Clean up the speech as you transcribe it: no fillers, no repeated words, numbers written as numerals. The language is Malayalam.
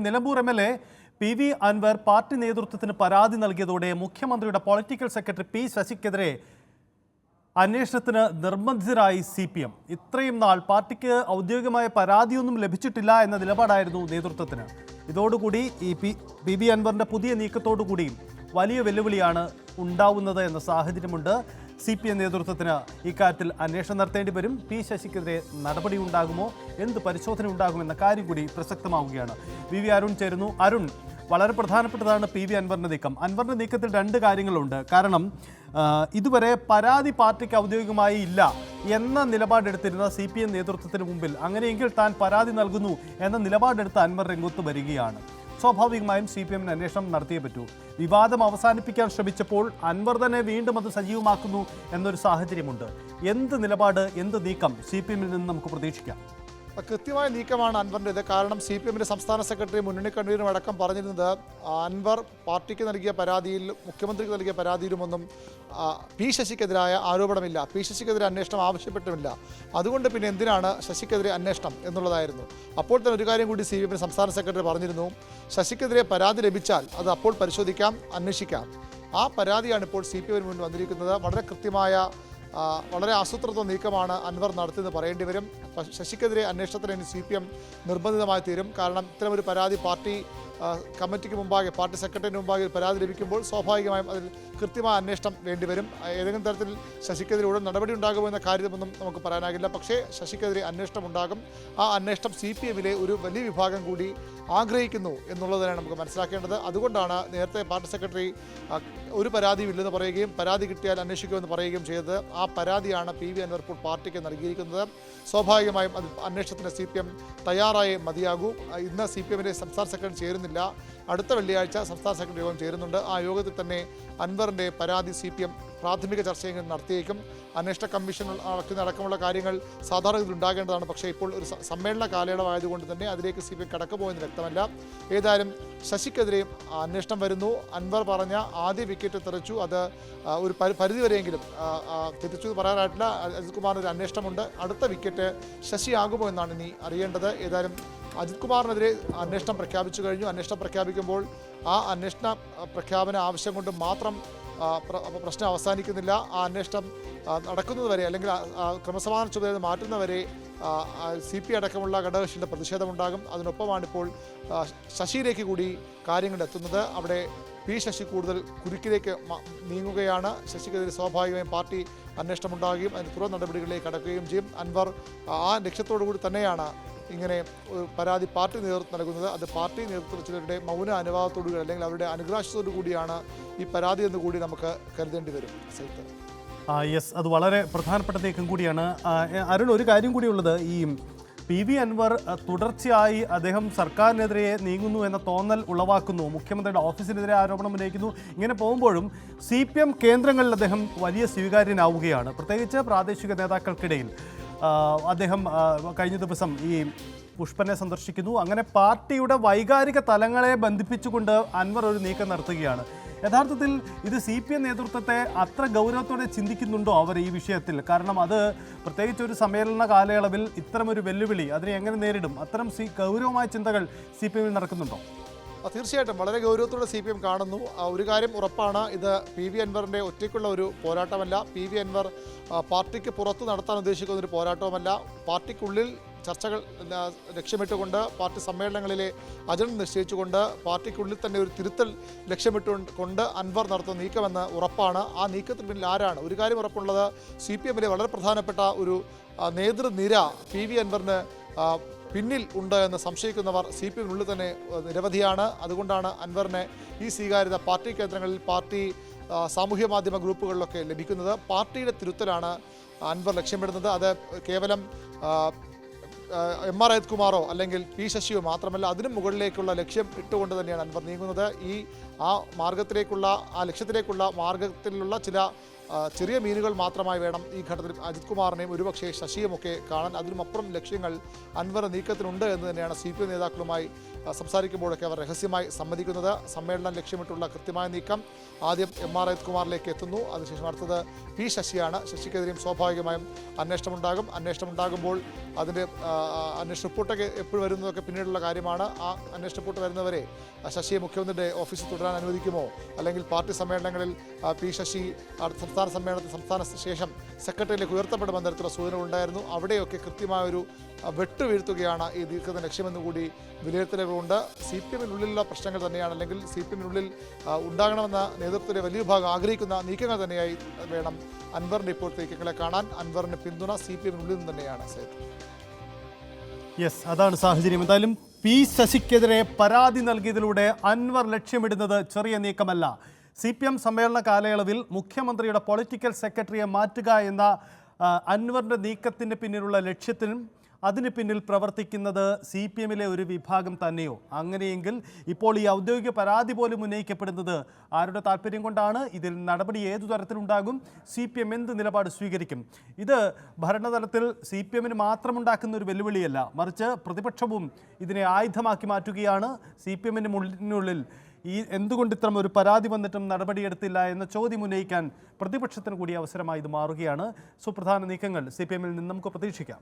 നിലമ്പൂർ എം.എൽ.എ. പി.വി. അൻവർ പാർട്ടി നേതൃത്വത്തിന് പരാതി നൽകിയതോടെ മുഖ്യമന്ത്രിയുടെ പൊളിറ്റിക്കൽ സെക്രട്ടറി പി. ശശിക്കെതിരെ അന്വേഷണത്തിന് നിർബന്ധിതരായി CPM. ഇത്രയും നാൾ പാർട്ടിക്ക് ഔദ്യോഗികമായ പരാതിയൊന്നും ലഭിച്ചിട്ടില്ല എന്ന നിലപാടായിരുന്നു നേതൃത്വത്തിന്. ഇതോടുകൂടി ഈ പി.വി. അൻവറിന്റെ പുതിയ നീക്കത്തോടുകൂടി വലിയ വെല്ലുവിളിയാണ് ഉണ്ടാവുന്നത് എന്ന സാഹചര്യമുണ്ട്. CPM നേതൃത്വത്തിന് ഇക്കാര്യത്തിൽ അന്വേഷണം നടത്തേണ്ടി വരും. പി. ശശിക്കെതിരെ നടപടി ഉണ്ടാകുമോ, എന്ത് പരിശോധന ഉണ്ടാകുമെന്ന കാര്യം കൂടി പ്രസക്തമാവുകയാണ്. വി അരുൺ ചേരുന്നു. അരുൺ, വളരെ പ്രധാനപ്പെട്ടതാണ് പി.വി. അൻവറിന്റെ നീക്കം. അൻവറിന്റെ നീക്കത്തിൽ രണ്ട് കാര്യങ്ങളുണ്ട്. കാരണം ഇതുവരെ പരാതി പാർട്ടിക്ക് ഔദ്യോഗികമായി ഇല്ല എന്ന നിലപാടെടുത്തിരുന്ന CPM നേതൃത്വത്തിന് മുമ്പിൽ അങ്ങനെയെങ്കിൽ താൻ പരാതി നൽകുന്നു എന്ന നിലപാടെടുത്ത് അൻവർ രംഗത്ത് വരികയാണ്. സ്വാഭാവികമായും CPM അന്വേഷണം നടത്തിയേ പറ്റൂ. വിവാദം അവസാനിപ്പിക്കാൻ ശ്രമിച്ചപ്പോൾ അൻവർ തന്നെ വീണ്ടും അത് സജീവമാക്കുന്നു എന്നൊരു സാഹചര്യമുണ്ട്. എന്ത് നിലപാട്, എന്ത് നീക്കം CPM-ൽ നിന്ന് നമുക്ക് പ്രതീക്ഷിക്കാം? കൃത്യമായ നീക്കമാണ് അൻവറിൻ്റെത്. കാരണം CPM-ന്റെ സംസ്ഥാന സെക്രട്ടറി, മുന്നണി കൺവീനറും അടക്കം പറഞ്ഞിരുന്നത് അൻവർ പാർട്ടിക്ക് നൽകിയ പരാതിയിൽ, മുഖ്യമന്ത്രിക്ക് നൽകിയ പരാതിയിലുമൊന്നും പി. ശശിക്കെതിരായ ആരോപണമില്ല, പി. ശശിക്കെതിരെ അന്വേഷണം ആവശ്യപ്പെട്ടുമില്ല. അതുകൊണ്ട് പിന്നെ എന്തിനാണ് ശശിക്കെതിരെ അന്വേഷണം എന്നുള്ളതായിരുന്നു. അപ്പോൾ തന്നെ ഒരു കാര്യം കൂടി CPM-ന്റെ സംസ്ഥാന സെക്രട്ടറി പറഞ്ഞിരുന്നു, ശശിക്കെതിരെ പരാതി ലഭിച്ചാൽ അത് അപ്പോൾ പരിശോധിക്കാം, അന്വേഷിക്കാം. ആ പരാതിയാണ് ഇപ്പോൾ CPM-ന് മുന്നിൽ വന്നിരിക്കുന്നത്. വളരെ കൃത്യമായ, വളരെ ആസൂത്രിത നീക്കമാണ് അൻവർ നടത്തിയെന്ന് പറയേണ്ടി വരും. ശശിക്കെതിരെ അന്വേഷണത്തിന് ഇനി CPM നിർബന്ധിതമായി തീരും. കാരണം ഇത്തരമൊരു പരാതി പാർട്ടി കമ്മിറ്റിക്ക് മുമ്പാകെ, പാർട്ടി സെക്രട്ടറിന് മുമ്പാകെ പരാതി ലഭിക്കുമ്പോൾ സ്വാഭാവികമായും അതിൽ കൃത്യമായ അന്വേഷണം വേണ്ടിവരും. ഏതെങ്കിലും തരത്തിൽ ശശിക്കെതിരെ ഉടൻ നടപടി ഉണ്ടാകുമോ എന്ന കാര്യമൊന്നും നമുക്ക് പറയാനാകില്ല. പക്ഷേ ശശിക്കെതിരെ അന്വേഷണം ഉണ്ടാകും. ആ അന്വേഷണം CPM-ലെ ഒരു വലിയ വിഭാഗം കൂടി ആഗ്രഹിക്കുന്നു എന്നുള്ളതാണ് നമുക്ക് മനസ്സിലാക്കേണ്ടത്. അതുകൊണ്ടാണ് നേരത്തെ പാർട്ടി സെക്രട്ടറി ഒരു പരാതിയും ഇല്ലെന്ന് പറയുകയും പരാതി കിട്ടിയാൽ അന്വേഷിക്കുമെന്ന് പറയുകയും ചെയ്തത്. ആ പരാതിയാണ് പി.വി. അൻവർ ഇപ്പോൾ പാർട്ടിക്ക് നൽകിയിരിക്കുന്നത്. സ്വാഭാവികമായും അത് അന്വേഷണത്തിന് CPM തയ്യാറായേ മതിയാകൂ. ഇന്ന് CPM-ന്റെ സംസ്ഥാന സെക്രട്ടറി ചേരുന്നില്ല. അടുത്ത വെള്ളിയാഴ്ച സംസ്ഥാന സെക്രട്ടറി യോഗം ചേരുന്നുണ്ട്. ആ യോഗത്തിൽ തന്നെ അൻവറിൻ്റെ പരാതി CPM പ്രാഥമിക ചർച്ചയെങ്കിലും നടത്തിയേക്കും. അന്വേഷണ കമ്മീഷൻ അടക്കമുള്ള കാര്യങ്ങൾ സാധാരണ ഉണ്ടാകേണ്ടതാണ്. പക്ഷേ ഇപ്പോൾ ഒരു സമ്മേളന കാലയളവായതുകൊണ്ട് തന്നെ അതിലേക്ക് CPM കടക്കുമോ എന്ന് വ്യക്തമല്ല. ഏതായാലും ശശിക്കെതിരെയും അന്വേഷണം വരുന്നു. അൻവർ പറഞ്ഞ ആദ്യ വിക്കറ്റ് തെറിച്ചു, അത് ഒരു പരിധിവരെയെങ്കിലും തെറ്റിച്ചു പറയാനായിട്ടില്ല. അജിത് കുമാറിന് ഒരു അന്വേഷണമുണ്ട്. അടുത്ത വിക്കറ്റ് ശശി ആകുമോ എന്നാണ് ഇനി അറിയേണ്ടത്. ഏതായാലും അജിത് കുമാറിനെതിരെ അന്വേഷണം പ്രഖ്യാപിച്ചു കഴിഞ്ഞു. അന്വേഷണം പ്രഖ്യാപിക്കുമ്പോൾ ആ അന്വേഷണ പ്രഖ്യാപന ആവശ്യം കൊണ്ട് മാത്രം പ്രശ്നം അവസാനിക്കുന്നില്ല. ആ അന്വേഷണം നടക്കുന്നതുവരെ, അല്ലെങ്കിൽ ക്രമസമാധാന ചുമതല മാറ്റുന്നവരെ CP അടക്കമുള്ള ഘടകകക്ഷിയുടെ പ്രതിഷേധമുണ്ടാകും. അതിനൊപ്പമാണിപ്പോൾ ശശിയിലേക്ക് കൂടി കാര്യങ്ങൾ എത്തുന്നത്. അവിടെ പി. ശശി കൂടുതൽ കുരുക്കിലേക്ക് നീങ്ങുകയാണ്. ശശിക്കെതിരെ സ്വാഭാവികമായും പാർട്ടി അന്വേഷണം ഉണ്ടാകുകയും അതിന് തുടർ നടപടികളിലേക്ക് കടക്കുകയും ചെയ്യും. അൻവർ ആ ലക്ഷ്യത്തോടു കൂടി തന്നെയാണ് ഇങ്ങനെ പരാതി പാർട്ടി നേതൃത്വം നൽകുന്നത്. അത് പാർട്ടി നേതൃത്വ ചിലരുടെ മൗന അനുവാദത്തോടുകൂടി, അല്ലെങ്കിൽ അവരുടെ അനുഗ്രാഹ്യത്തോടു കൂടിയാണ് ഈ പരാതി എന്ന് കൂടി നമുക്ക് കരുതേണ്ടി വരും. യെസ്, അത് വളരെ പ്രധാനപ്പെട്ട നീക്കം കൂടിയാണ്. അരുൺ, ഒരു കാര്യം കൂടിയുള്ളത്, ഈ പി.വി. അൻവർ തുടർച്ചയായി അദ്ദേഹം സർക്കാരിനെതിരെ നീങ്ങുന്നു എന്ന തോന്നൽ ഉളവാക്കുന്നു, മുഖ്യമന്ത്രിയുടെ ഓഫീസിനെതിരെ ആരോപണം ഉന്നയിക്കുന്നു. ഇങ്ങനെ പോകുമ്പോഴും CPM കേന്ദ്രങ്ങളിൽ അദ്ദേഹം വലിയ സ്വീകാര്യനാവുകയാണ്, പ്രത്യേകിച്ച് പ്രാദേശിക നേതാക്കൾക്കിടയിൽ. അദ്ദേഹം കഴിഞ്ഞ ദിവസം ഈ പുഷ്പനെ സന്ദർശിക്കുന്നു. അങ്ങനെ പാർട്ടിയുടെ വൈകാരിക തലങ്ങളെ ബന്ധിപ്പിച്ചുകൊണ്ട് അൻവർ ഒരു നീക്കം നടത്തുകയാണ്. യഥാർത്ഥത്തിൽ ഇത് CPM നേതൃത്വത്തെ അത്ര ഗൗരവത്തോടെ ചിന്തിക്കുന്നുണ്ടോ അവർ ഈ വിഷയത്തിൽ? കാരണം അത് പ്രത്യേകിച്ച് ഒരു സമ്മേളന കാലയളവിൽ ഇത്തരമൊരു വെല്ലുവിളി, അതിനെ എങ്ങനെ നേരിടും, അത്തരം ഗൗരവമായ ചിന്തകൾ CPM-ൽ നടക്കുന്നുണ്ടോ? തീർച്ചയായിട്ടും വളരെ ഗൗരവത്തോടെ CPM കാണുന്നു. ഒരു കാര്യം ഉറപ്പാണ്, ഇത് പി.വി. അൻവറിൻ്റെ ഒറ്റയ്ക്കുള്ള ഒരു പോരാട്ടമല്ല. പി.വി. അൻവർ പാർട്ടിക്ക് പുറത്ത് നടത്താൻ ഉദ്ദേശിക്കുന്ന ഒരു പോരാട്ടവുമല്ല. പാർട്ടിക്കുള്ളിൽ ചർച്ചകൾ ലക്ഷ്യമിട്ടുകൊണ്ട്, പാർട്ടി സമ്മേളനങ്ങളിലെ അജണ്ട നിശ്ചയിച്ചുകൊണ്ട്, പാർട്ടിക്കുള്ളിൽ തന്നെ ഒരു തിരുത്തൽ ലക്ഷ്യമിട്ടുകൊണ്ട് അൻവർ നടത്തുന്ന നീക്കമെന്ന് ഉറപ്പാണ്. ആ നീക്കത്തിന് പിന്നിൽ ആരാണ്? ഒരു കാര്യം ഉറപ്പുള്ളത്, CPM-ലെ വളരെ പ്രധാനപ്പെട്ട ഒരു നേതൃനിര പി.വി. അൻവറിന് പിന്നിൽ ഉണ്ട് എന്ന് സംശയിക്കുന്നവർ CPM-നുള്ളിൽ തന്നെ നിരവധിയാണ്. അതുകൊണ്ടാണ് അൻവറിനെ ഈ സ്വീകാര്യത പാർട്ടി കേന്ദ്രങ്ങളിൽ, പാർട്ടി സാമൂഹ്യ മാധ്യമ ഗ്രൂപ്പുകളിലൊക്കെ ലഭിക്കുന്നത്. പാർട്ടിയുടെ തിരുത്തലാണ് അൻവർ ലക്ഷ്യമിടുന്നത്. അത് കേവലം MR അജിത് കുമാറോ അല്ലെങ്കിൽ പി. ശശിയോ മാത്രമല്ല, അതിനും മുകളിലേക്കുള്ള ലക്ഷ്യം ഇട്ടുകൊണ്ട് തന്നെയാണ് അൻവർ നീങ്ങുന്നത്. ആ മാർഗത്തിലേക്കുള്ള, ആ ലക്ഷ്യത്തിലേക്കുള്ള മാർഗത്തിലുള്ള ചില ചെറിയ മീനുകൾ മാത്രമായി വേണം ഈ ഘട്ടത്തിൽ അജിത് കുമാറിനെയും ഒരുപക്ഷെ ശശിയുമൊക്കെ കാണാൻ. അതിനുമപ്പുറം ലക്ഷ്യങ്ങൾ അൻവർ നീക്കത്തിനുണ്ട് എന്ന് തന്നെയാണ് CPM നേതാക്കളുമായി സംസാരിക്കുമ്പോഴൊക്കെ അവർ രഹസ്യമായി സമ്മതിക്കുന്നത്. സമ്മേളനം ലക്ഷ്യമിട്ടുള്ള കൃത്യമായ നീക്കം ആദ്യം MR അജിത്കുമാറിലേക്ക് എത്തുന്നു. അതിനുശേഷം അടുത്തത് P ശശിയാണ്. ശശിക്കെതിരെയും സ്വാഭാവികമായും അന്വേഷണം ഉണ്ടാകുമ്പോൾ അതിൻ്റെ അന്വേഷണ റിപ്പോർട്ടൊക്കെ എപ്പോഴും വരുന്നതൊക്കെ പിന്നീടുള്ള കാര്യമാണ്. ആ അന്വേഷണ റിപ്പോർട്ട് വരുന്നവരെ ശശിയെ മുഖ്യമന്ത്രിയുടെ ഓഫീസിൽ തുടരാൻ അനുവദിക്കുമോ, അല്ലെങ്കിൽ പാർട്ടി സമ്മേളനങ്ങളിൽ P ശശി സംസ്ഥാന സമ്മേളനത്തിൽ സംസ്ഥാന ശേഷം സെക്രട്ടറിയിലേക്ക് ഉയർത്തപ്പെടുമെന്ന തരത്തിലുള്ള സൂചനകളുണ്ടായിരുന്നു. അവിടെയൊക്കെ കൃത്യമായൊരു വെട്ടുവീഴ്ത്തുകയാണ് ഈ നീക്കത്തിന് ലക്ഷ്യമെന്ന് കൂടി വിലയിരുത്തലുകളുണ്ട്. CPM-നുള്ളിലുള്ള പ്രശ്നങ്ങൾ തന്നെയാണ്, അല്ലെങ്കിൽ CPM-നുള്ളിൽ ഉണ്ടാകണമെന്ന നേതൃത്വത്തിലെ വലിയ ഭാഗം ആഗ്രഹിക്കുന്ന നീക്കങ്ങൾ തന്നെയായി വേണം അൻവറിൻ്റെ ഇപ്പോൾ നീക്കങ്ങളെ കാണാൻ. അൻവറിന് പിന്തുണ CPM-നുള്ളിൽ നിന്ന് തന്നെയാണ്. യെസ്, അതാണ് സാഹചര്യം. എന്തായാലും P ശശിക്കെതിരെ പരാതി നൽകിയതിലൂടെ അൻവർ ലക്ഷ്യമിടുന്നത് ചെറിയ നീക്കമല്ല. CPM സമ്മേളന കാലയളവിൽ മുഖ്യമന്ത്രിയുടെ പൊളിറ്റിക്കൽ സെക്രട്ടറിയെ മാറ്റുക എന്ന അൻവറിൻ്റെ നീക്കത്തിന് പിന്നിലുള്ള ലക്ഷ്യത്തിനും അതിന് പിന്നിൽ പ്രവർത്തിക്കുന്നത് CPM-ലെ ഒരു വിഭാഗം തന്നെയോ? അങ്ങനെയെങ്കിൽ ഇപ്പോൾ ഈ ഔദ്യോഗിക പരാതി പോലും ഉന്നയിക്കപ്പെടുന്നത് ആരുടെ താല്പര്യം കൊണ്ടാണ്? ഇതിൽ നടപടി ഏതു തരത്തിലുണ്ടാകും? CPM എന്ത് നിലപാട് സ്വീകരിക്കും? ഇത് ഭരണതലത്തിൽ CPM-ന് മാത്രമുണ്ടാക്കുന്ന ഒരു വെല്ലുവിളിയല്ല, മറിച്ച് പ്രതിപക്ഷവും ഇതിനെ ആയുധമാക്കി മാറ്റുകയാണ്. CPM-ന് മുന്നിനുള്ളിൽ എന്തുകൊണ്ട് ഇത്തരം ഒരു പരാതി വന്നിട്ടും നടപടിയെടുത്തില്ല എന്ന ചോദ്യം ഉന്നയിക്കാൻ പ്രതിപക്ഷത്തിന് കൂടി അവസരമായി ഇത് മാറുകയാണ്. സുപ്രധാന നീക്കങ്ങൾ CPM-ൽ നിന്ന് നമുക്ക് പ്രതീക്ഷിക്കാം.